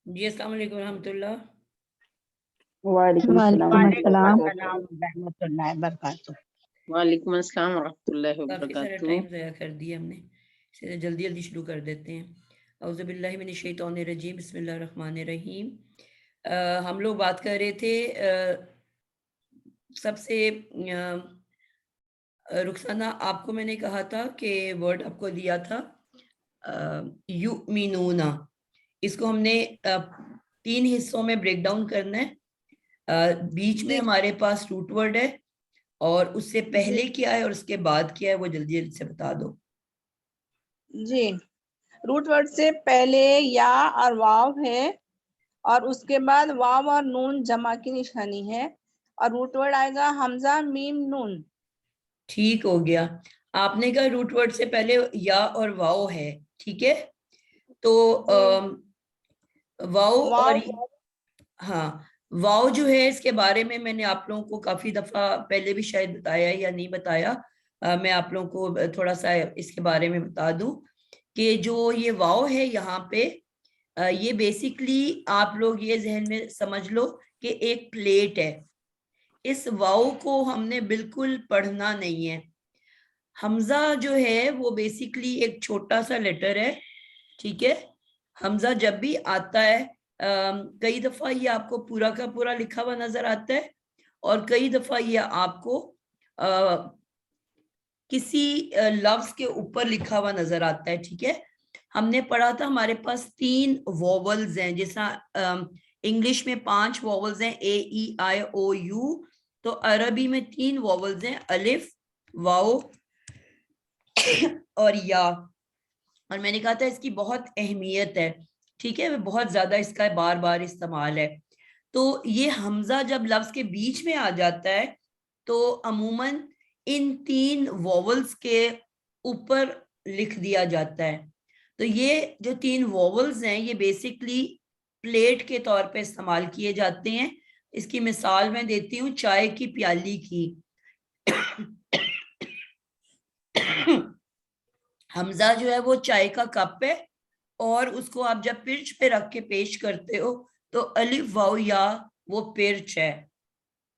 جی السلام علیکم ورحمۃ اللہ. وعلیکم السلام وعلیکم ورحمۃ اللہ السلام ورحمۃ اللہ وبرکاتہ. وعلیکم السلام ورحمۃ اللہ کافی سارا وبرکاتہ. ٹائم ضائع کر دیا ہم نے، اسے جلدی جلدی شروع کر دیتے ہیں. اعوذ باللہ من الشیطان الرجیم، بسم اللہ الرحمن الرحیم. ہم لوگ بات کر رہے تھے سب سے رخسانہ، آپ کو میں نے کہا تھا کہ ورڈ آپ کو دیا تھا یؤمنون. اس کو ہم نے 3 حصوں میں بریک ڈاؤن کرنا ہے. بیچ میں ہمارے پاس روٹ ورڈ ہے، اور اس سے پہلے کیا ہے اور اس کے بعد کیا ہے وہ جلدی جلدی سے بتا دو. جی، روٹ ورڈ سے پہلے یا اور واو ہے، اور اس کے بعد واو اور نون جمع کی نشانی ہے، اور روٹ ورڈ آئے گا حمزہ میم نون. ٹھیک ہو گیا. آپ نے کہا روٹ ورڈ سے پہلے یا اور واو ہے، ٹھیک ہے. تو واو اور ہاں، واو جو ہے اس کے بارے میں نے آپ لوگوں کو کافی دفعہ پہلے بھی شاید بتایا یا نہیں بتایا. میں آپ لوگوں کو تھوڑا سا اس کے بارے میں بتا دوں کہ جو یہ واو ہے یہاں پہ، یہ بیسیکلی آپ لوگ یہ ذہن میں سمجھ لو کہ ایک پلیٹ ہے. اس واو کو ہم نے بالکل پڑھنا نہیں ہے. حمزہ جو ہے وہ بیسیکلی ایک چھوٹا سا لیٹر ہے، ٹھیک ہے. حمزہ جب بھی آتا ہے، کئی دفعہ یہ آپ کو پورا کا پورا لکھا ہوا نظر آتا ہے، اور کئی دفعہ یہ آپ کو کسی لفظ کے اوپر لکھا ہوا نظر آتا ہے، ٹھیک ہے. ہم نے پڑھا تھا ہمارے پاس 3 ووولز ہیں، جیسا انگلش میں 5 ووولز ہیں، اے ای آئی او یو. تو عربی میں 3 ووولز ہیں، الف، واو اور یا. اور میں نے کہا تھا اس کی بہت اہمیت ہے، ٹھیک ہے، بہت زیادہ اس کا بار بار استعمال ہے. تو یہ حمزہ جب لفظ کے بیچ میں آ جاتا ہے تو عموماً ان 3 ووولز کے اوپر لکھ دیا جاتا ہے. تو یہ جو 3 ووولز ہیں یہ بیسیکلی پلیٹ کے طور پہ استعمال کیے جاتے ہیں. اس کی مثال میں دیتی ہوں چائے کی پیالی کی. حمزہ جو ہے وہ چائے کا کپ ہے، اور اس کو آپ جب پرچ پہ رکھ کے پیش کرتے ہو تو الف واو یا وہ پرچ ہے،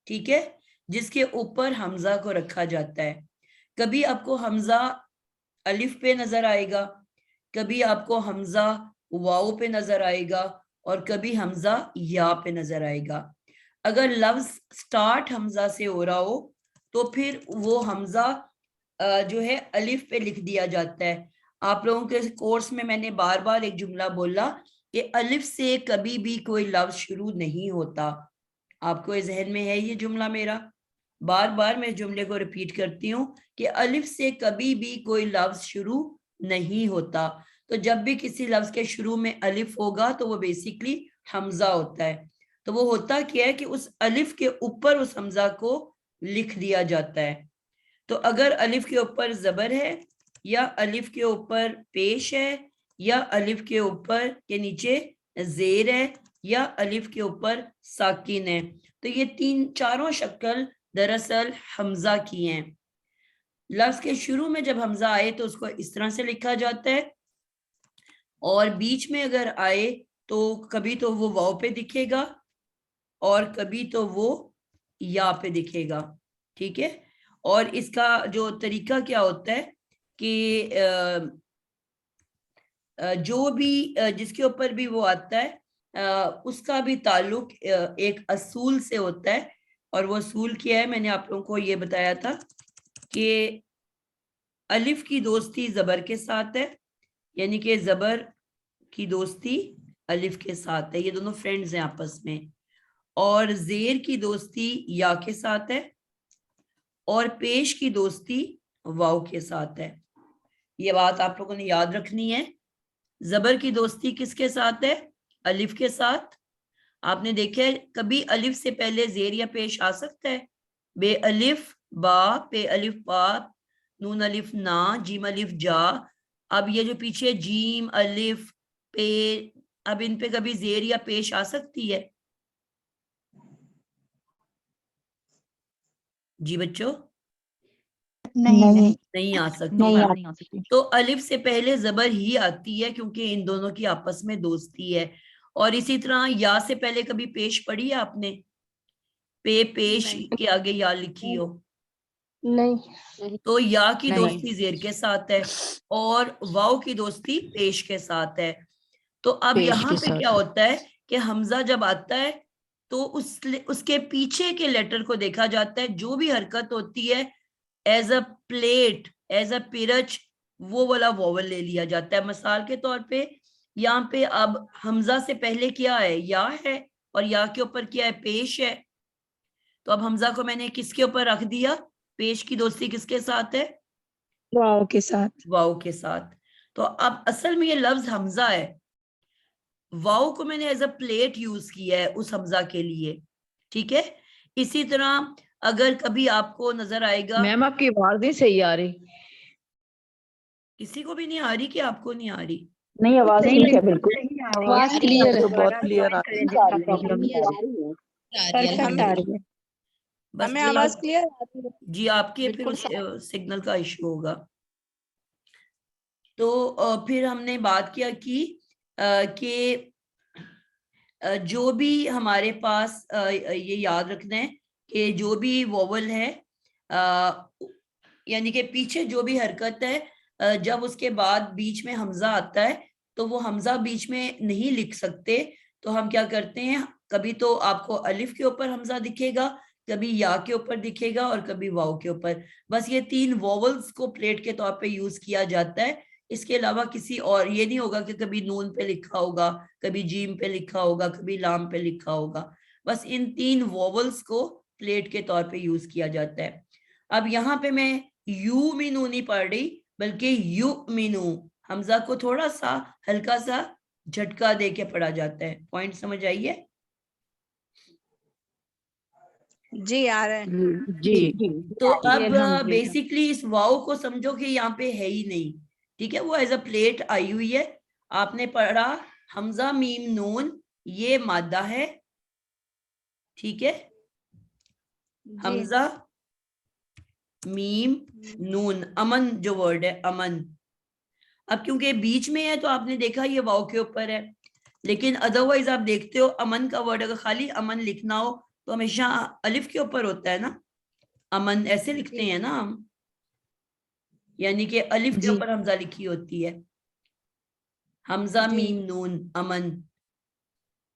ٹھیک ہے، جس کے اوپر حمزہ کو رکھا جاتا ہے. کبھی آپ کو حمزہ الف پہ نظر آئے گا، کبھی آپ کو حمزہ واو پہ نظر آئے گا، اور کبھی حمزہ یا پہ نظر آئے گا. اگر لفظ سٹارٹ حمزہ سے ہو رہا ہو تو پھر وہ حمزہ جو ہے الف پہ لکھ دیا جاتا ہے. آپ لوگوں کے کورس میں نے بار بار ایک جملہ بولا کہ الف سے کبھی بھی کوئی لفظ شروع نہیں ہوتا. آپ کو ذہن میں ہے یہ جملہ میرا؟ بار بار میں جملے کو ریپیٹ کرتی ہوں کہ الف سے کبھی بھی کوئی لفظ شروع نہیں ہوتا. تو جب بھی کسی لفظ کے شروع میں الف ہوگا تو وہ بیسیکلی حمزہ ہوتا ہے. تو وہ ہوتا کیا ہے کہ اس الف کے اوپر اس حمزہ کو لکھ دیا جاتا ہے. تو اگر الف کے اوپر زبر ہے، یا الف کے اوپر پیش ہے، یا الف کے اوپر کے نیچے زیر ہے، یا الف کے اوپر ساکن ہے، تو یہ چاروں شکل دراصل حمزہ کی ہیں. لفظ کے شروع میں جب حمزہ آئے تو اس کو اس طرح سے لکھا جاتا ہے، اور بیچ میں اگر آئے تو کبھی تو وہ واو پہ دکھے گا اور کبھی تو وہ یا پہ دکھے گا، ٹھیک ہے. اور اس کا جو طریقہ کیا ہوتا ہے کہ جو بھی جس کے اوپر بھی وہ آتا ہے اس کا بھی تعلق ایک اصول سے ہوتا ہے. اور وہ اصول کیا ہے؟ میں نے آپ لوگوں کو یہ بتایا تھا کہ الف کی دوستی زبر کے ساتھ ہے، یعنی کہ زبر کی دوستی الف کے ساتھ ہے، یہ دونوں فرینڈز ہیں آپس میں. اور زیر کی دوستی یا کے ساتھ ہے، اور پیش کی دوستی واو کے ساتھ ہے. یہ بات آپ لوگوں نے یاد رکھنی ہے. زبر کی دوستی کس کے ساتھ ہے؟ الف کے ساتھ. آپ نے دیکھا ہے کبھی الف سے پہلے زیر یا پیش آ سکتا ہے؟ بے الف با، پے الف پا، نون الف نا، جیم الف جا. اب یہ جو پیچھے جیم الف پے، اب ان پہ کبھی زیر یا پیش آ سکتی ہے؟ جی بچوں، نہیں آ سکتی. تو الف سے پہلے زبر ہی آتی ہے کیونکہ ان دونوں کی آپس میں دوستی ہے. اور اسی طرح یا سے پہلے کبھی پیش پڑھی ہے آپ نے؟ پے پیش کے آگے یا لکھی ہو نہیں. تو یا کی نہیں. دوستی زیر کے ساتھ ہے اور واؤ کی دوستی پیش کے ساتھ ہے. تو اب یہاں پہ کیا ہوتا ہے کہ حمزہ جب آتا ہے تو اس کے پیچھے کے لیٹر کو دیکھا جاتا ہے. جو بھی حرکت ہوتی ہے as a plate as a perch وہ والا ووول لے لیا جاتا ہے. مثال کے طور پہ یہاں پہ اب حمزہ سے پہلے کیا ہے؟ یا ہے اور یا کے اوپر کیا ہے؟ پیش ہے. تو اب حمزہ کو میں نے کس کے اوپر رکھ دیا؟ پیش کی دوستی کس کے ساتھ ہے؟ واو کے ساتھ. واؤ کے ساتھ. تو اب اصل میں یہ لفظ حمزہ ہے. واؤ کو میں نے ایز اے پلیٹ یوز کیا ہے اس حمزہ کے لیے. ٹھیک ہے. اسی طرح اگر کبھی آپ کو نظر آئے گا, میم آپ کی آواز نہیں صحیح آ رہی. کسی کو بھی نہیں آ رہی کہ آپ کو نہیں آ رہی؟ نہیں, آواز ٹھیک ہے بالکل. آواز کلیئر ہے. بہت کلیئر آ رہی ہے. پرفیکٹ آ رہی ہے. بس ہمیں آواز کلیئر آتی ہے. جی آپ کے پھر سگنل کا ایشو ہوگا. تو پھر ہم نے بات کیا کہ جو بھی ہمارے پاس یہ یاد رکھنا ہے کہ جو بھی ووول ہے یعنی کہ پیچھے جو بھی حرکت ہے جب اس کے بعد بیچ میں حمزہ آتا ہے تو وہ حمزہ بیچ میں نہیں لکھ سکتے. تو ہم کیا کرتے ہیں, کبھی تو آپ کو الف کے اوپر حمزہ دکھے گا, کبھی یا کے اوپر دکھے گا اور کبھی واؤ کے اوپر. بس یہ 3 ووولز کو پلیٹ کے طور پہ یوز کیا جاتا ہے. اس کے علاوہ کسی اور یہ نہیں ہوگا کہ کبھی نون پہ لکھا ہوگا, کبھی جیم پہ لکھا ہوگا, کبھی لام پہ لکھا ہوگا. بس ان 3 ووولز کو پلیٹ کے طور پہ یوز کیا جاتا ہے. اب یہاں پہ میں یو مینو نہیں پڑھ رہی بلکہ یو مینو. حمزہ کو تھوڑا سا ہلکا سا جھٹکا دے کے پڑھا جاتا ہے. پوائنٹ سمجھ آئیے؟ جی آ رہے ہیں. جی تو اب بیسکلی اس واؤ کو سمجھو کہ یہاں پہ ہے ہی نہیں. ٹھیک ہے, وہ ایز اے پلیٹ آئی ہوئی ہے. آپ نے پڑھا حمزہ میم نون, یہ مادہ ہے. ٹھیک ہے, حمزہ میم نون, امن جو ورڈ ہے امن. اب کیونکہ بیچ میں ہے تو آپ نے دیکھا یہ واؤ کے اوپر ہے, لیکن ادروائز آپ دیکھتے ہو امن کا ورڈ اگر خالی امن لکھنا ہو تو ہمیشہ الف کے اوپر ہوتا ہے نا. امن ایسے لکھتے ہیں نا ہم, یعنی کہ الف کے اوپر حمزہ لکھی ہوتی ہے. حمزہ میم نون امن.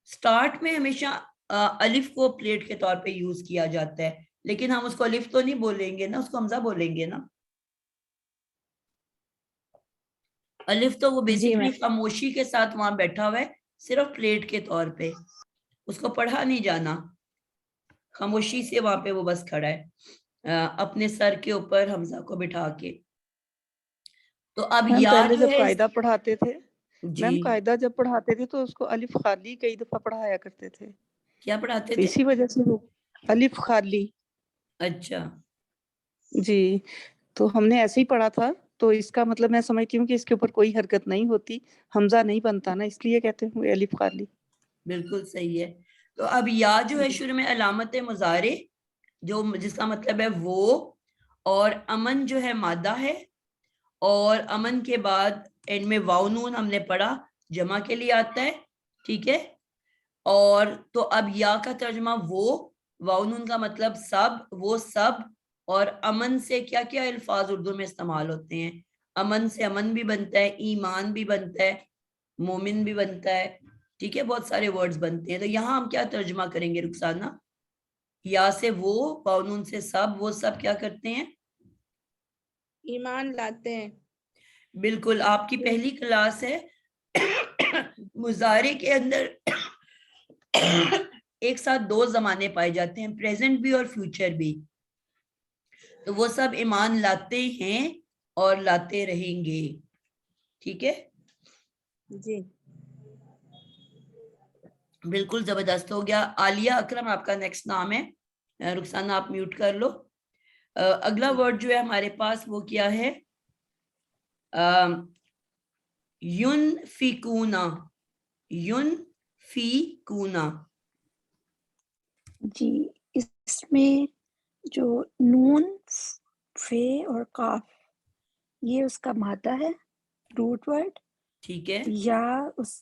سٹارٹ میں ہمیشہ الف کو پلیٹ کے طور پہ یوز کیا جاتا ہے, لیکن ہم اس کو الف تو نہیں بولیں گے نا, اس کو حمزہ بولیں گے نا. الف تو وہ بیسیکلی خاموشی کے ساتھ وہاں بیٹھا ہوا ہے, صرف پلیٹ کے طور پہ, اس کو پڑھا نہیں جانا. خاموشی سے وہاں پہ وہ بس کھڑا ہے اپنے سر کے اوپر حمزہ کو بٹھا کے. تو اب یا پہلے جو جب ہے قاعدہ پڑھاتے تھے, جی میم قاعدہ جب پڑھاتے تھے تو اس کو الف خالی کئی دفعہ پڑھایا کرتے تھے, کیا پڑھاتے تو تھے؟ اسی وجہ سے وہ الف خالی. اچھا جی, تو ہم نے ایسے ہی پڑھا تھا. تو اس کا مطلب میں سمجھتی ہوں کہ اس کے اوپر کوئی حرکت نہیں ہوتی, حمزہ نہیں بنتا نا, اس لیے کہتے ہیں الف خالی. بالکل صحیح ہے. تو اب یا جو ہے شروع میں علامت مضارع جو جس کا مطلب ہے وہ, اور امن جو ہے مادہ ہے, اور امن کے بعد اینڈ میں واو نون ہم نے پڑھا جمع کے لیے آتا ہے. ٹھیک ہے, اور تو اب یا کا ترجمہ وہ, واو نون کا مطلب سب, وہ سب, اور امن سے کیا کیا الفاظ اردو میں استعمال ہوتے ہیں. امن سے امن بھی بنتا ہے, ایمان بھی بنتا ہے, مومن بھی بنتا ہے. ٹھیک ہے, بہت سارے ورڈز بنتے ہیں. تو یہاں ہم کیا ترجمہ کریں گے رخسانہ؟ یا سے وہ, واو نون سے سب, وہ سب کیا کرتے ہیں؟ ایمان لاتے ہیں. بالکل, آپ کی پہلی کلاس ہے. مضارع کے اندر ایک ساتھ 2 زمانے پائے جاتے ہیں, پریزنٹ بھی اور فیوچر بھی. تو وہ سب ایمان لاتے ہیں اور لاتے رہیں گے. ٹھیک ہے, جی بالکل زبردست ہو گیا. عالیہ اکرم آپ کا نیکسٹ نام ہے. رخسانہ آپ میوٹ کر لو. اگلا ورڈ جو ہے ہمارے پاس وہ کیا ہے؟ ينفقون. ينفقون. جی, اس میں جو نون, فے اور قاف, یہ اس کا مادہ ہے, روٹ ورڈ. ٹھیک ہے, یا اس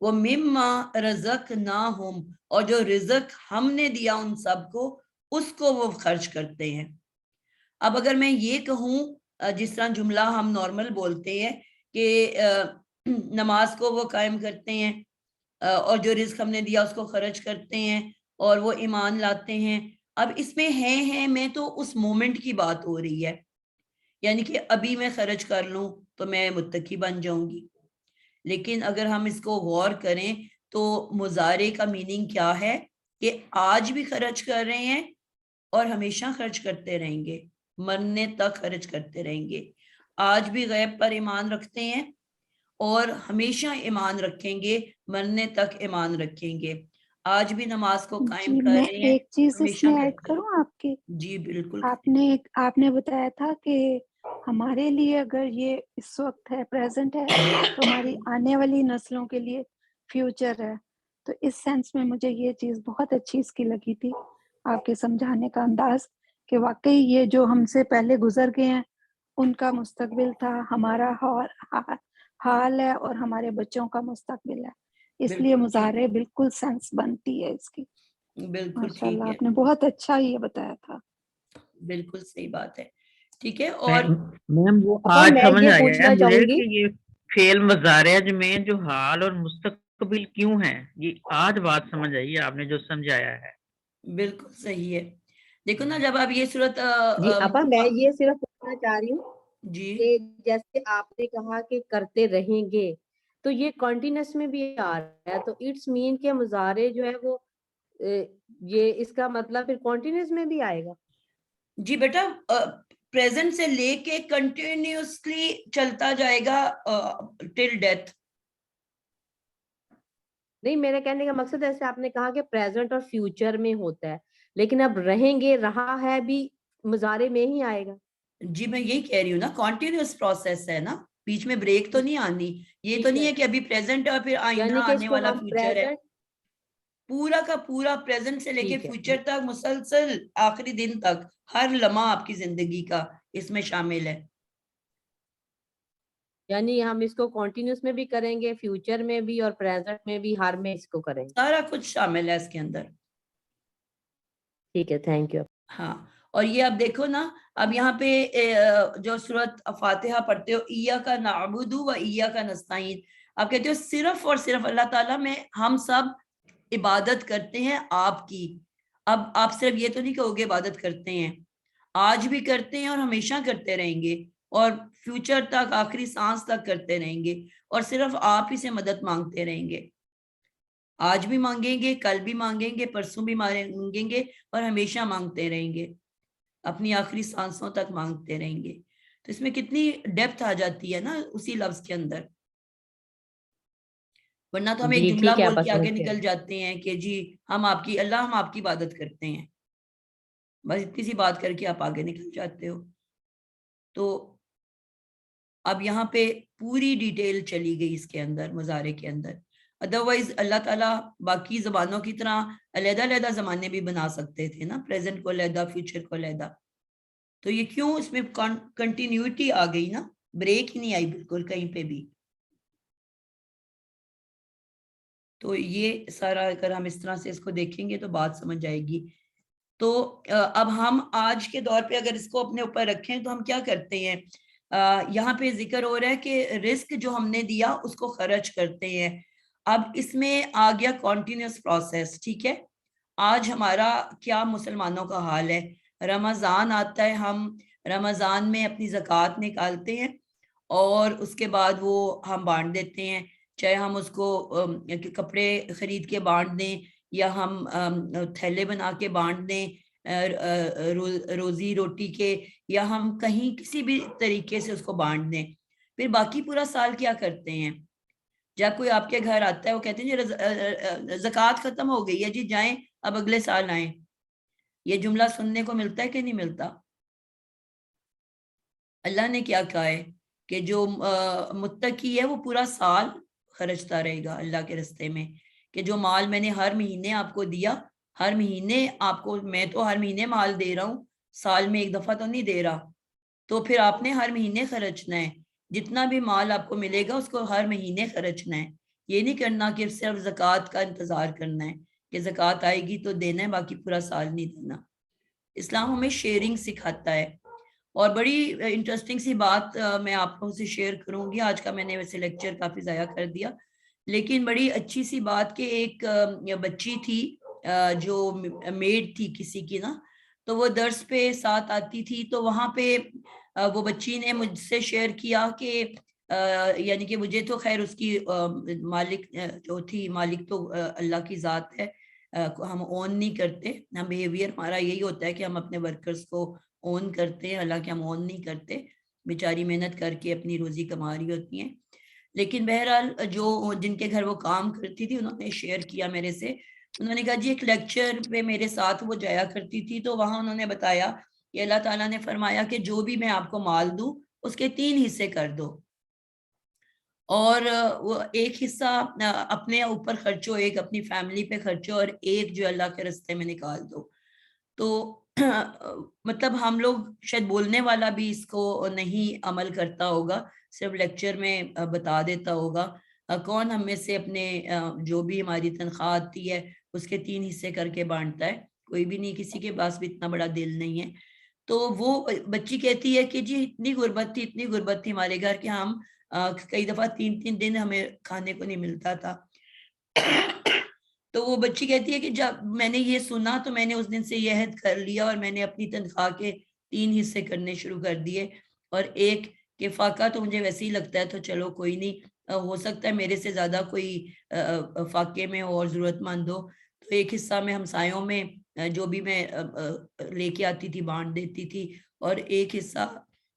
وہ مما رزقناہم، اور جو رزق ہم نے دیا ان سب کو اس کو وہ خرچ کرتے ہیں. اب اگر میں یہ کہوں جس طرح جملہ ہم نارمل بولتے ہیں کہ نماز کو وہ قائم کرتے ہیں اور جو رزق ہم نے دیا اس کو خرچ کرتے ہیں اور وہ ایمان لاتے ہیں. اب اس میں ہے میں تو اس مومنٹ کی بات ہو رہی ہے، یعنی کہ ابھی میں خرچ کر لوں تو میں متقی بن جاؤں گی. لیکن اگر ہم اس کو غور کریں تو مضارع کا میننگ کیا ہے کہ آج بھی خرچ کر رہے ہیں اور ہمیشہ خرچ کرتے رہیں گے، مرنے تک خرچ کرتے رہیں گے. آج بھی غیب پر ایمان رکھتے ہیں اور ہمیشہ ایمان رکھیں گے، مرنے تک ایمان رکھیں گے. آج بھی نماز کو قائم جی کر میں رہے ہیں، ایک چیز اس ہمیشہ میں ایڈ کرتے کروں رہیں آپ کے. گے. جی بالکل. آپ نے بتایا تھا کہ ہمارے لیے اگر یہ اس وقت ہے، پریزنٹ ہے، تو ہماری آنے والی نسلوں کے لیے فیوچر ہے. تو اس سینس میں مجھے یہ چیز بہت اچھی اس کی لگی تھی، آپ کے سمجھانے کا انداز، کہ واقعی یہ جو ہم سے پہلے گزر گئے ہیں ان کا مستقبل تھا، ہمارا حال ہے اور ہمارے بچوں کا مستقبل ہے. اس لیے بالکل مظاہرے بالکل سینس بنتی ہے اس کی. بالکل ماشاء ٹھیک اللہ ہے، آپ نے بہت اچھا یہ بتایا تھا. بالکل صحیح بات ہے. ٹھیک ہے. اور میم وہ ابا آج میں سمجھ یہ آیا ہے پوچھنا مجھے چاہوں گی، کہ یہ فعل مضارع میں جو حال اور مستقبل کیوں ہے، یہ آج بات سمجھ آئی ہے آپ نے جو سمجھایا ہے. بالکل صحیح ہے. دیکھو نا جب آپ یہ صورت جی ابا میں یہ صرف پوچھنا چاہ رہی ہوں جی کہ جیسے آپ نے کہا کہ کرتے رہیں گے، تو یہ کنٹینیوس میں بھی آ رہا ہے، تو اٹس مین کہ مضارع جو ہے وہ یہ اس کا مطلب پھر کنٹینیوس میں بھی آئے گا. جی بیٹا پریزنٹ سے لے کے کنٹینیوسلی چلتا جائے گا ٹل ڈیتھ. نہیں، میرے کہنے کا مقصد ایسے آپ نے کہا کہ پریزنٹ اور فیوچر میں ہوتا ہے، لیکن اب رہیں گے، رہا ہے بھی مضارع میں ہی آئے گا. جی میں یہی کہہ رہی ہوں نا، کنٹینیوس پروسیس ہے نا، بیچ میں بریک تو نہیں آنی. یہ تو نہیں ہے کہ ابھی پریزنٹ ہے اور پھر آئندہ یعنی کہ اس آنے کو والا ہم فیوچر ہے. پریزنٹ، پورا کا پورا پریزنٹ سے لے کے ٹھیک ہے، فیوچر تک مسلسل آخری دن تک ہر لمحہ آپ کی زندگی کا اس میں شامل ہے. یعنی ہم اس کو کنٹینیوس میں بھی کریں گے، فیوچر میں بھی اور پریزنٹ میں بھی، ہر میں اس کو کریں گے. سارا کچھ شامل ہے اس کے اندر. ٹھیک ہے، تھینک یو. ہاں. اور یہ آپ دیکھو نا، اب یہاں پہ جو سورت فاتحہ پڑھتے ہو، ایاک نعبد و ایاک نستعین، آپ کہتے ہو صرف اور صرف اللہ تعالیٰ میں ہم سب عبادت کرتے ہیں آپ کی. اب آپ صرف یہ تو نہیں کہو گے عبادت کرتے ہیں، آج بھی کرتے ہیں اور ہمیشہ کرتے رہیں گے اور فیوچر تک، آخری سانس تک کرتے رہیں گے، اور صرف آپ ہی سے مدد مانگتے رہیں گے. آج بھی مانگیں گے، کل بھی مانگیں گے، پرسوں بھی مانگیں گے اور ہمیشہ مانگتے رہیں گے، اپنی آخری سانسوں تک مانگتے رہیں گے. تو اس میں کتنی ڈیپتھ آ جاتی ہے نا اسی لفظ کے اندر. ورنہ تو ہم ایک جی جملہ ٹھیک ہے، بول آپا کے سمجھ آگے گئے. نکل جاتے ہیں کہ جی ہم آپ کی عبادت کرتے ہیں، بس اتنی سی بات کر کے آپ آگے نکل جاتے ہو. تو اب یہاں پہ پوری ڈیٹیل چلی گئی اس کے اندر، مضارع کے اندر. ادروائز اللہ تعالیٰ باقی زبانوں کی طرح علیحدہ علیحدہ زمانے بھی بنا سکتے تھے نا، پریزنٹ کو علیحدہ، فیوچر کو علیحدہ. تو یہ کیوں اس میں کنٹینیوٹی آ گئی نا، بریک ہی نہیں آئی بالکل کہیں پہ بھی. تو یہ سارا اگر ہم اس طرح سے اس کو دیکھیں گے تو بات سمجھ آئے گی. تو اب ہم آج کے دور پہ اگر اس کو اپنے اوپر رکھیں تو ہم کیا کرتے ہیں، یہاں پہ ذکر ہو رہا ہے کہ رزق جو ہم نے دیا اس کو خرچ کرتے ہیں. اب اس میں آ گیا کنٹینیوس پروسیس. ٹھیک ہے، آج ہمارا کیا مسلمانوں کا حال ہے، رمضان آتا ہے، ہم رمضان میں اپنی زکوٰۃ نکالتے ہیں اور اس کے بعد وہ ہم بانٹ دیتے ہیں، چاہے ہم اس کو کپڑے خرید کے بانٹ دیں یا ہم تھیلے بنا کے بانٹ دیں روزی روٹی کے، یا ہم کہیں کسی بھی طریقے سے اس کو بانٹ دیں. پھر باقی پورا سال کیا کرتے ہیں؟ جب کوئی آپ کے گھر آتا ہے وہ کہتے ہیں جی زکوٰۃ ختم ہو گئی ہے، جی جائیں اب اگلے سال آئیں. یہ جملہ سننے کو ملتا ہے کہ نہیں ملتا؟ اللہ نے کیا کہا ہے کہ جو متقی ہے وہ پورا سال خرچتا رہے گا اللہ کے رستے میں، کہ جو مال میں نے ہر مہینے آپ کو دیا، ہر مہینے آپ کو، میں تو ہر مہینے مال دے رہا ہوں، سال میں ایک دفعہ تو نہیں دے رہا. تو پھر آپ نے ہر مہینے خرچنا ہے، جتنا بھی مال آپ کو ملے گا اس کو ہر مہینے خرچنا ہے. یہ نہیں کرنا کہ صرف زکوٰۃ کا انتظار کرنا ہے کہ زکوٰۃ آئے گی تو دینا ہے باقی پورا سال نہیں دینا. اسلام ہمیں شیئرنگ سکھاتا ہے. اور بڑی انٹرسٹنگ سی بات میں آپ لوگوں سے شیئر کروں گی. آج کا میں نے ویسے لیکچر کافی ضائع کر دیا, لیکن بڑی اچھی سی بات کہ ایک بچی تھی جو میڈ تھی کسی کی نا, تو وہ درس پہ ساتھ آتی تھی. تو وہاں پہ وہ بچی نے مجھ سے شیئر کیا کہ یعنی کہ مجھے تو خیر اس کی مالک جو تھی, مالک تو اللہ کی ذات ہے, ہم اون نہیں کرتے. ہم بیہیویئر ہمارا یہی ہوتا ہے کہ ہم اپنے ورکرز کو اون کرتے ہیں, حالانکہ ہم اون نہیں کرتے, بیچاری محنت کر کے اپنی روزی کما رہی ہوتی ہیں. لیکن بہرحال جو جن کے گھر وہ کام کرتی تھی انہوں نے شیئر کیا میرے سے. انہوں نے کہا جی ایک لیکچر پہ میرے ساتھ وہ جایا کرتی تھی, تو وہاں انہوں نے بتایا کہ اللہ تعالیٰ نے فرمایا کہ جو بھی میں آپ کو مال دوں اس کے 3 حصے کر دو, اور وہ ایک حصہ اپنے اوپر خرچو, ایک اپنی فیملی پہ خرچو, اور ایک جو اللہ کے راستے میں نکال دو. تو مطلب ہم لوگ شاید بولنے والا بھی اس کو نہیں عمل کرتا ہوگا, صرف لیکچر میں بتا دیتا ہوگا. کون ہم میں سے اپنے جو بھی ہماری تنخواہ آتی ہے اس کے 3 حصے کر کے بانٹتا ہے؟ کوئی بھی نہیں, کسی کے پاس بھی اتنا بڑا دل نہیں ہے. تو وہ بچی کہتی ہے کہ جی اتنی غربت تھی ہمارے گھر کہ ہم کئی دفعہ 3 دن ہمیں کھانے کو نہیں ملتا تھا. تو وہ بچی کہتی ہے کہ جب میں نے یہ سنا تو میں نے اس دن سے یہ عہد کر لیا, اور میں نے اپنی تنخواہ کے 3 حصے کرنے شروع کر دیے, اور ایک کہ فاقہ تو مجھے ویسے ہی لگتا ہے تو چلو کوئی نہیں, ہو سکتا ہے میرے سے زیادہ کوئی فاقے میں اور ضرورت مند ہو, تو ایک حصہ میں ہمسایوں میں جو بھی میں لے کے آتی تھی بانٹ دیتی تھی, اور ایک حصہ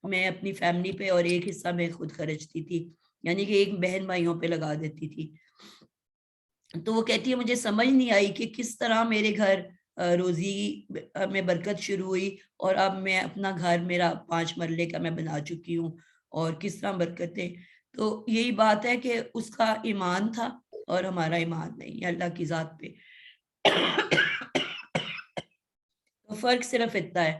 میں اپنی فیملی پہ اور ایک حصہ میں خود خرچتی تھی, یعنی کہ ایک بہن بھائیوں پہ لگا دیتی تھی. تو وہ کہتی ہے مجھے سمجھ نہیں آئی کہ کس طرح میرے گھر روزی میں برکت شروع ہوئی, اور اب میں اپنا گھر میرا 5 مرلے کا میں بنا چکی ہوں, اور کس طرح برکتیں. تو یہی بات ہے کہ اس کا ایمان تھا اور ہمارا ایمان نہیں, اللہ کی ذات پہ. تو فرق صرف اتنا ہے.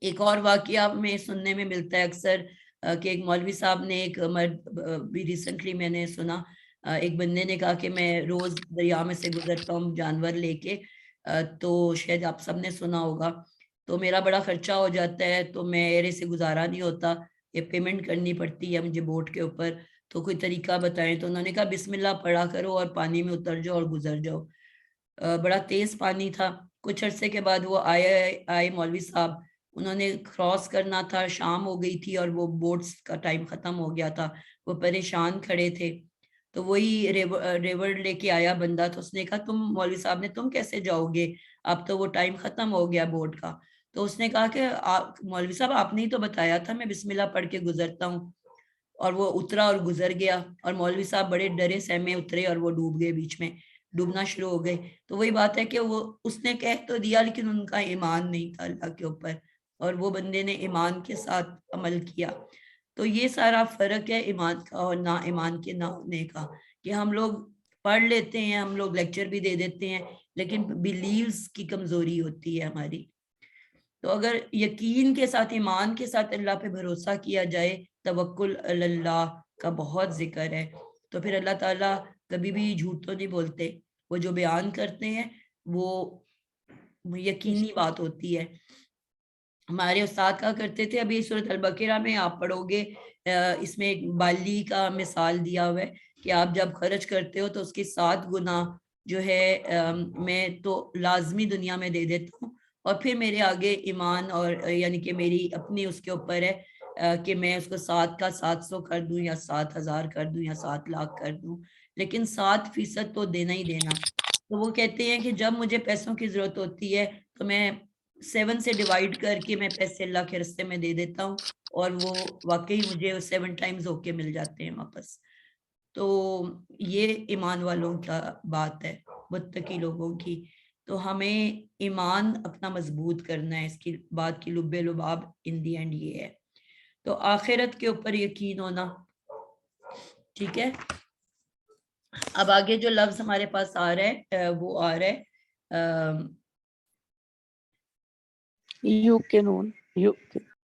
ایک اور واقعہ میں سننے میں ملتا ہے اکثر کہ ایک مولوی صاحب نے, ایک مرد بھی ریسنٹلی میں نے سنا, ایک بندے نے کہا کہ میں روز دریا میں سے گزرتا ہوں جانور لے کے, تو شاید آپ سب نے سنا ہوگا, تو میرا بڑا خرچہ ہو جاتا ہے, تو میرے سے گزارا نہیں ہوتا, یہ پیمنٹ کرنی پڑتی ہے مجھے بوٹ کے اوپر, تو کوئی طریقہ بتائیں. تو انہوں نے کہا بسم اللہ پڑھا کرو اور پانی میں اتر جاؤ اور گزر جاؤ. بڑا تیز پانی تھا. کچھ عرصے کے بعد وہ آئے مولوی صاحب, انہوں نے کراس کرنا تھا, شام ہو گئی تھی اور وہ بوٹس کا ٹائم ختم ہو گیا تھا, وہ پریشان کھڑے تھے. تو وہی ریور لے کے آیا بندہ, تو اس نے کہا تم مولوی صاحب نے تم کیسے جاؤ گے, اب تو وہ ٹائم ختم ہو گیا بوٹ کا. تو اس نے کہا کہ مولوی صاحب آپ نے ہی تو بتایا تھا میں بسم اللہ پڑھ کے گزرتا ہوں, اور وہ اترا اور گزر گیا. اور مولوی صاحب بڑے ڈرے سہمے اترے اور وہ ڈوب گئے, بیچ میں ڈوبنا شروع ہو گئے. تو وہی بات ہے کہ وہ اس نے کہہ تو دیا لیکن ان کا ایمان نہیں تھا اللہ کے اوپر, اور وہ بندے نے ایمان کے ساتھ عمل کیا. تو یہ سارا فرق ہے ایمان کا اور نا ایمان کے نہ ہونے کا, کہ ہم لوگ پڑھ لیتے ہیں, ہم لوگ لیکچر بھی دے دیتے ہیں, لیکن بیلیوز کی کمزوری ہوتی ہے ہماری. تو اگر یقین کے ساتھ, ایمان کے ساتھ اللہ پہ بھروسہ کیا جائے, توکل اللہ کا بہت ذکر ہے, تو پھر اللہ تعالیٰ کبھی بھی جھوٹ تو نہیں بولتے, وہ جو بیان کرتے ہیں وہ یقینی بات ہوتی ہے. ہمارے استاد کہا کرتے تھے, ابھی سورۃ البقرہ میں آپ پڑھو گے, اس میں ایک بالی کا مثال دیا ہوا ہے کہ آپ جب خرچ کرتے ہو تو اس کے 7 گنا جو ہے میں تو لازمی دنیا میں دے دیتا ہوں, اور پھر میرے آگے ایمان اور یعنی کہ میری اپنی اس کے اوپر ہے کہ میں اس کو 7 کا 700 کر دوں یا 7,000 کر دوں یا 7 لاکھ کر دوں, لیکن 7% تو دینا ہی دینا. تو وہ کہتے ہیں کہ جب مجھے پیسوں کی ضرورت ہوتی ہے تو میں 7 سے ڈیوائڈ کر کے میں پیسے اللہ کے راستے میں دے دیتا ہوں, اور وہ واقعی مجھے 7 ٹائمز ہو کے مل جاتے ہیں واپس. تو یہ ایمان والوں کا بات ہے, متقی لوگوں کی. تو ہمیں ایمان اپنا مضبوط کرنا ہے, اس کی بات کی لب لباب ان دی اینڈ یہ ہے. تو آخرت کے اوپر یقین ہونا, ٹھیک ہے. اب آگے جو لفظ ہمارے پاس آ رہا ہے وہ آ رہا ہے یوکنون,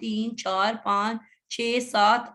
3 4 5 6 7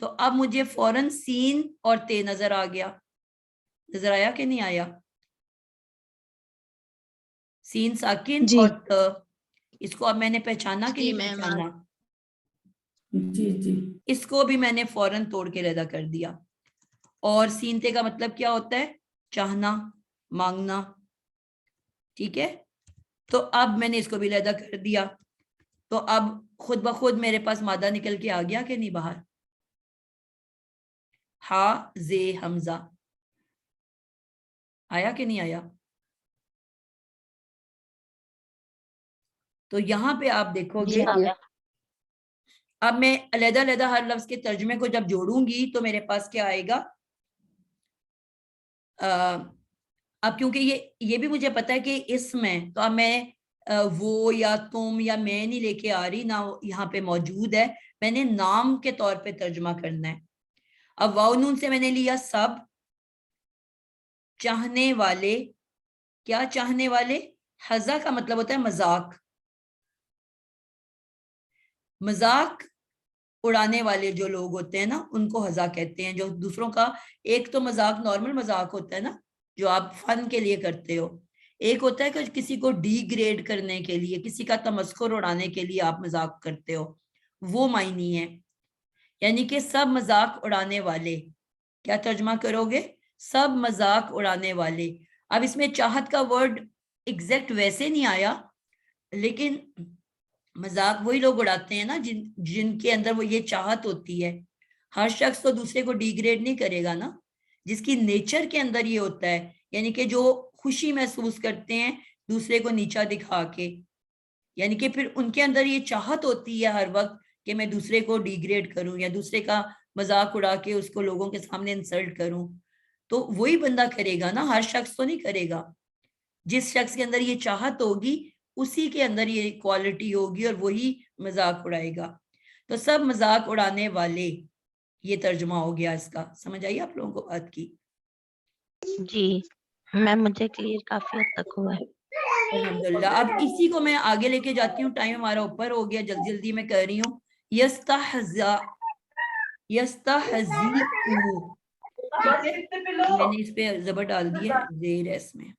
تو اب مجھے فوراً سین اور تے نظر آ گیا. نظر آیا کہ نہیں آیا؟ سین ساکن جی. اور ت. اس کو اب میں نے پہچانا کہ جی نہیں میم. پہچانا؟ جی جی. اس کو بھی میں نے فوراً توڑ کے علیحدہ کر دیا. اور سین تے کا مطلب کیا ہوتا ہے؟ چاہنا، مانگنا. ٹھیک ہے، تو اب میں نے اس کو بھی علیحدہ کر دیا. تو اب خود بخود میرے پاس مادہ نکل کے آ گیا کہ نہیں باہر؟ ہا زے حمزہ آیا کہ نہیں آیا؟ تو یہاں پہ آپ دیکھو گے اب میں علیحدہ علیحدہ ہر لفظ کے ترجمے کو جب جوڑوں گی تو میرے پاس کیا آئے گا؟ اب کیونکہ یہ بھی مجھے پتا ہے کہ اس میں تو اب میں وہ یا تم یا میں نہیں لے کے آ رہی، نہ یہاں پہ موجود ہے. میں نے نام کے طور پہ ترجمہ کرنا ہے. اب واو نون سے میں نے لیا سب، چاہنے والے. کیا چاہنے والے؟ ہزا کا مطلب ہوتا ہے مذاق. مذاق اڑانے والے جو لوگ ہوتے ہیں نا ان کو ہزا کہتے ہیں. جو دوسروں کا، ایک تو مذاق نارمل مذاق ہوتا ہے نا جو آپ فن کے لیے کرتے ہو، ایک ہوتا ہے کہ کسی کو ڈی گریڈ کرنے کے لیے، کسی کا تمسخر اڑانے کے لیے آپ مذاق کرتے ہو، وہ معنی ہے. یعنی کہ سب مذاق اڑانے والے. کیا ترجمہ کرو گے؟ سب مذاق اڑانے والے. اب اس میں چاہت کا ورڈ ایگزیکٹ ویسے نہیں آیا، لیکن مذاق وہی لوگ اڑاتے ہیں نا جن کے اندر وہ یہ چاہت ہوتی ہے. ہر شخص تو دوسرے کو ڈی گریڈ نہیں کرے گا نا، جس کی نیچر کے اندر یہ ہوتا ہے، یعنی کہ جو خوشی محسوس کرتے ہیں دوسرے کو نیچا دکھا کے، یعنی کہ پھر ان کے اندر یہ چاہت ہوتی ہے ہر وقت کہ میں دوسرے کو ڈی گریڈ کروں یا دوسرے کا مذاق اڑا کے اس کو لوگوں کے سامنے انسلٹ کروں. تو وہی بندہ کرے گا نا، ہر شخص تو نہیں کرے گا. جس شخص کے اندر یہ چاہت ہوگی اسی کے اندر یہ کوالٹی ہوگی اور وہی مذاق اڑائے گا. تو سب مذاق اڑانے والے، یہ ترجمہ ہو گیا اس کا. سمجھ آئی آپ لوگوں کو بات کی؟ جی میم مجھے کلیئر کافی حد تک ہوا ہے. الحمدللہ. اب اسی کو میں آگے لے کے جاتی ہوں، ٹائم ہمارا اوپر ہو گیا، جلدی جلدی میں کر رہی ہوں. یستحزا، یستحزی، ٹھیک ہے، میں نے اس پہ زبر ڈال دی ہے زیر اس میں.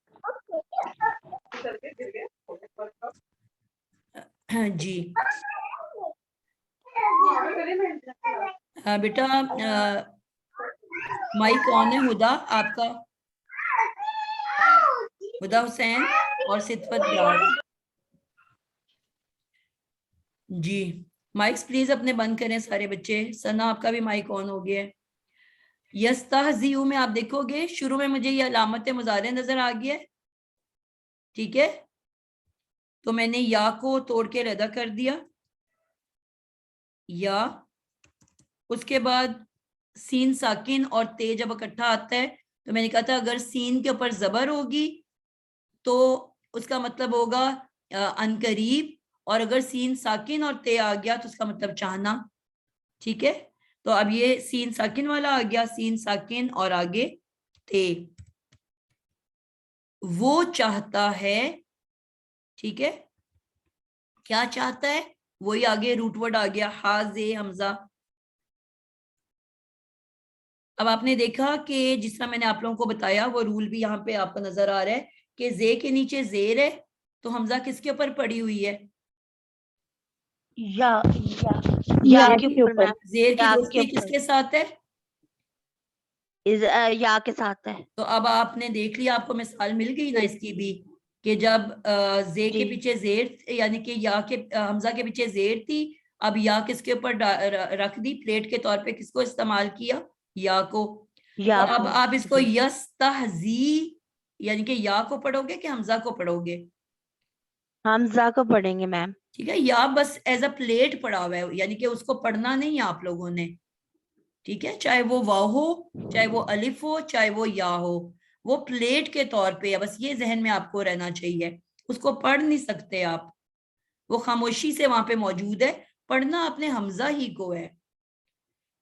جی بیٹا مائک آن ہے ہدا آپ کا، ہدا حسین اور ستوت بلال. جی مائکس پلیز اپنے بند کریں سارے بچے. سنا آپ کا بھی مائک آن ہو گیا ہے. یستہزئ میں آپ دیکھو گے شروع میں مجھے یہ علامت مضارع نظر آ گیا ہے، ٹھیک ہے، تو میں نے یا کو توڑ کے علیحدہ کر دیا. یا اس کے بعد سین ساکن اور تے جب اکٹھا آتا ہے تو میں نے کہا تھا اگر سین کے اوپر زبر ہوگی تو اس کا مطلب ہوگا عنقریب، اور اگر سین ساکن اور تے آ گیا تو اس کا مطلب چاہنا. ٹھیک ہے، تو اب یہ سین ساکن والا آ گیا، سین ساکن اور آگے تے. وہ چاہتا ہے، ٹھیک ہے، کیا چاہتا ہے؟ وہی آگے روٹ ورڈ آ گیا ہا زے حمزہ. اب آپ نے دیکھا کہ جس طرح میں نے آپ لوگوں کو بتایا وہ رول بھی یہاں پہ آپ کو نظر آ رہا ہے کہ زے کے نیچے زیر ہے تو حمزہ کس کے اوپر پڑی ہوئی ہے؟ یا کے اوپر میم، زیر کی یا کے دوستی کس اوپر، کے ساتھ ہے؟ یا کے ساتھ ہے. تو اب آپ نے دیکھ لیا، آپ کو مثال مل گئی نا اس کی بھی، کہ جب زے کے جی پیچھے زیر یعنی کہ یا کے حمزہ کے پیچھے زیر تھی، اب یا کس کے اوپر رکھ دی؟ پلیٹ کے طور پہ کس کو استعمال کیا؟ یا کو. یا تو اب کو، آپ اس کو جی یستہزی یعنی کہ یا کو پڑھو گے کہ حمزہ کو پڑھو گے؟ حمزہ کو پڑھیں گے میم. ٹھیک ہے، یا بس ایز اے پلیٹ پڑھا ہوا ہے، یعنی کہ اس کو پڑھنا نہیں ہے آپ لوگوں نے. ٹھیک ہے، چاہے وہ واو ہو، چاہے وہ الف ہو، چاہے وہ یا ہو، وہ پلیٹ کے طور پہ ہے. بس یہ ذہن میں آپ کو رہنا چاہیے، اس کو پڑھ نہیں سکتے آپ، وہ خاموشی سے وہاں پہ موجود ہے، پڑھنا اپنے حمزہ ہی کو ہے.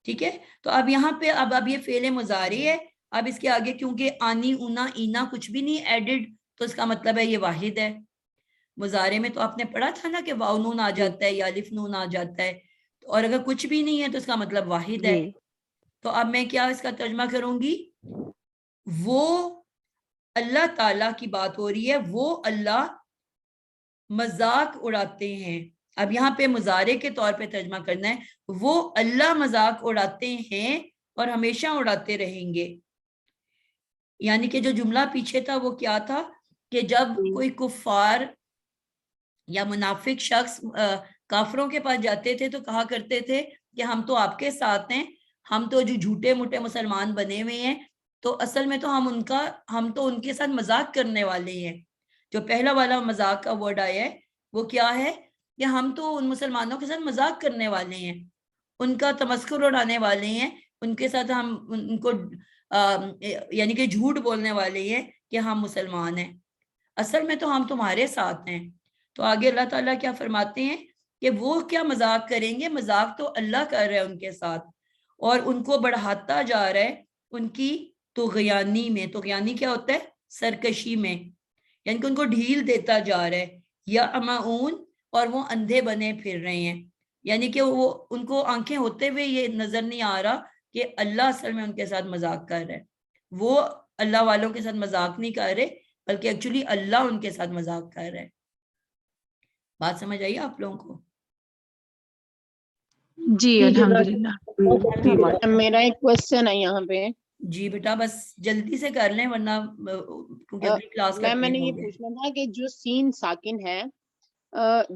ٹھیک ہے، تو اب یہاں پہ اب یہ فعل مضارع ہے. اب اس کے آگے کیونکہ آنی اونا اینا کچھ بھی نہیں ایڈڈ، تو اس کا مطلب ہے یہ واحد ہے. مضارع میں تو آپ نے پڑھا تھا نا کہ واو نون آ جاتا ہے یا الف نون آ جاتا ہے، اور اگر کچھ بھی نہیں ہے تو اس کا مطلب واحد ہے. جی تو اب میں کیا اس کا ترجمہ کروں گی؟ وہ اللہ تعالیٰ کی بات ہو رہی ہے، وہ اللہ مذاق اڑاتے ہیں. اب یہاں پہ مضارع کے طور پہ ترجمہ کرنا ہے، وہ اللہ مذاق اڑاتے ہیں اور ہمیشہ اڑاتے رہیں گے. یعنی کہ جو جملہ پیچھے تھا وہ کیا تھا کہ جب کوئی کفار یا منافق شخص کافروں کے پاس جاتے تھے تو کہا کرتے تھے کہ ہم تو آپ کے ساتھ ہیں، ہم تو جو جھوٹے موٹے مسلمان بنے ہوئے ہیں، تو اصل میں تو ہم تو ان کے ساتھ مذاق کرنے والے ہیں. جو پہلا والا مذاق کا ورڈ آیا ہے وہ کیا ہے کہ ہم تو ان مسلمانوں کے ساتھ مذاق کرنے والے ہیں، ان کا تمسخر اڑانے والے ہیں، ان کے ساتھ ہم ان کو یعنی کہ جھوٹ بولنے والے ہیں کہ ہم مسلمان ہیں، اصل میں تو ہم تمہارے ساتھ ہیں. تو آگے اللہ تعالیٰ کیا فرماتے ہیں کہ وہ کیا مذاق کریں گے؟ مذاق تو اللہ کر رہا ہے ان کے ساتھ، اور ان کو بڑھاتا جا رہا ہے ان کی طغیانی میں. طغیانی کیا ہوتا ہے؟ سرکشی میں، یعنی کہ ان کو ڈھیل دیتا جا رہا ہے. یا امعون، اور وہ اندھے بنے پھر رہے ہیں، یعنی کہ وہ ان کو آنکھیں ہوتے ہوئے یہ نظر نہیں آ رہا کہ اللہ اصل میں ان کے ساتھ مذاق کر رہا ہے. وہ اللہ والوں کے ساتھ مذاق نہیں کر رہے بلکہ ایکچولی اللہ ان کے ساتھ مذاق کر رہا ہے. بات سمجھ آئی آپ لوگوں کو؟ جی الحمدللہ. میرا ایک کوشچن ہے یہاں پہ. جی بیٹا بس جلدی سے کر لیں ورنہ کیونکہ اگلی کلاس کا میں نے یہ پوچھنا تھا کہ جو سین ساکن ہے،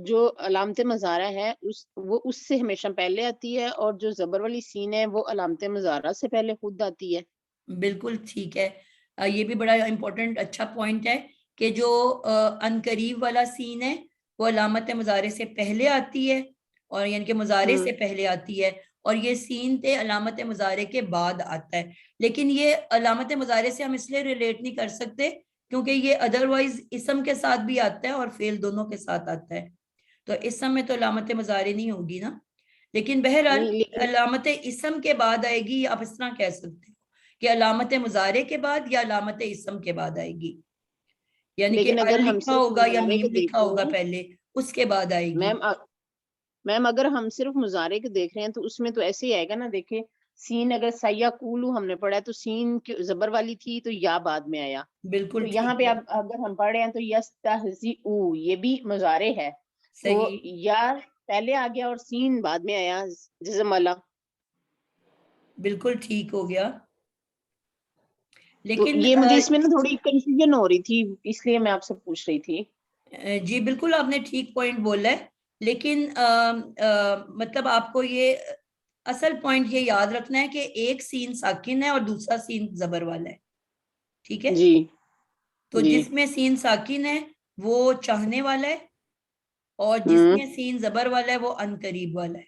جو علامت مضارع ہے وہ اس سے ہمیشہ پہلے آتی ہے، اور جو زبر والی سین ہے وہ علامت مضارع سے پہلے خود آتی ہے. بالکل ٹھیک ہے. یہ بھی بڑا امپورٹنٹ اچھا پوائنٹ ہے کہ جو عنقریب والا سین ہے وہ علامت مضارع سے پہلے آتی ہے، اور یعنی کہ مضارع سے پہلے آتی ہے، اور یہ سین تے علامت مضارع کے بعد آتا ہے. لیکن یہ علامت مضارع سے ہم اس لیے ریلیٹ نہیں کر سکتے کیونکہ یہ ادروائز اسم کے ساتھ بھی آتا ہے اور فعل دونوں کے ساتھ آتا ہے، تو اسم میں تو علامت مضارع نہیں ہوگی نا. لیکن بہرحال علامت اسم کے بعد آئے گی، آپ اس طرح کہہ سکتے ہو کہ علامت مضارع کے بعد یا علامت اسم کے بعد آئے گی، یعنی کہ ال لکھا ہوگا یا میم لکھا ہوگا پہلے، اس کے بعد آئے گی. میم اگر ہم صرف مضارع کے دیکھ رہے ہیں تو اس میں تو ایسے ہی آئے گا نا. دیکھیں سین اگر سیقولو ہم نے پڑھا ہے تو سین زبر والی تھی تو یا بعد میں آیا. بالکل. تو یہاں پہ اگر ہم پڑھ رہے ہیں تو یستہزئو یہ بھی مضارع ہے، تو یا پہلے آ گیا اور سین بعد میں آیا جزم والا. بالکل ٹھیک ہو گیا. لیکن یہ مجھے اس میں نا تھوڑی کنفیوژن ہو رہی تھی، اس لیے میں آپ سے پوچھ رہی تھی. جی بالکل آپ نے ٹھیک پوائنٹ بولا ہے، لیکن مطلب آپ کو یہ اصل پوائنٹ یہ یاد رکھنا ہے کہ ایک سین ساکن ہے اور دوسرا سین زبر والا ہے. ٹھیک ہے جی. تو جس میں سین ساکن ہے وہ چاہنے والا ہے، اور جس میں سین زبر والا ہے وہ عنقریب والا ہے.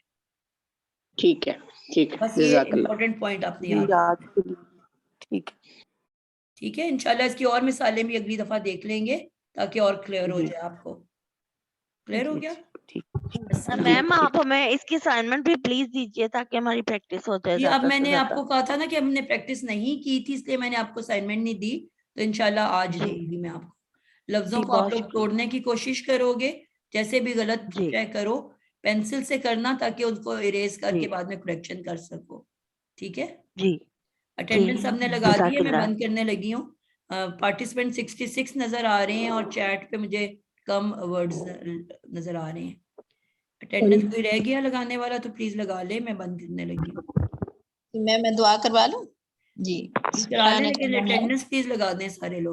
ٹھیک ہے ٹھیک ہے. بس یہ امپورٹنٹ پوائنٹ آپ نے یاد. ٹھیک ہے انشاءاللہ اس کی اور مثالیں بھی اگلی دفعہ دیکھ لیں گے تاکہ اور کلیئر ہو جائے. آپ کو کلیئر ہو گیا؟ میم آپ ہمیں اس کی اسائنمنٹ بھی پلیز دیجیے تاکہ ہماری پریکٹس ہو جائے. جی اب میں نے آپ کو کہا تھا نا کہ ہم نے پریکٹس نہیں کی تھی اس لیے میں نے آپ کو اسائنمنٹ نہیں دی، تو انشاءاللہ آج دوں گی میں آپ کو. لفظوں کو آپ لوگ توڑنے کی کوشش کرو گے، جیسے بھی غلط چیک کرو پینسل سے کرنا تاکہ اس کو اریز کر کے بعد میں کریکشن کر سکو. ٹھیک ہے جی. اٹینڈنس سب نے لگا دی ہے، میں بند کرنے لگی ہوں. پارٹیسپینٹ 66 نظر آ رہے ہیں اور چیٹ پہ مجھے کم ورڈز نظر آ رہے ہیں. اٹینڈنس کوئی رہ گیا لگانے والا تو پلیز لگا لے، میں بند کرنے لگی ہوں. میں دعا کروا لوں. جی کرا لیں لیکن اٹینڈنس پلیز لگا دیں سارے لوگ.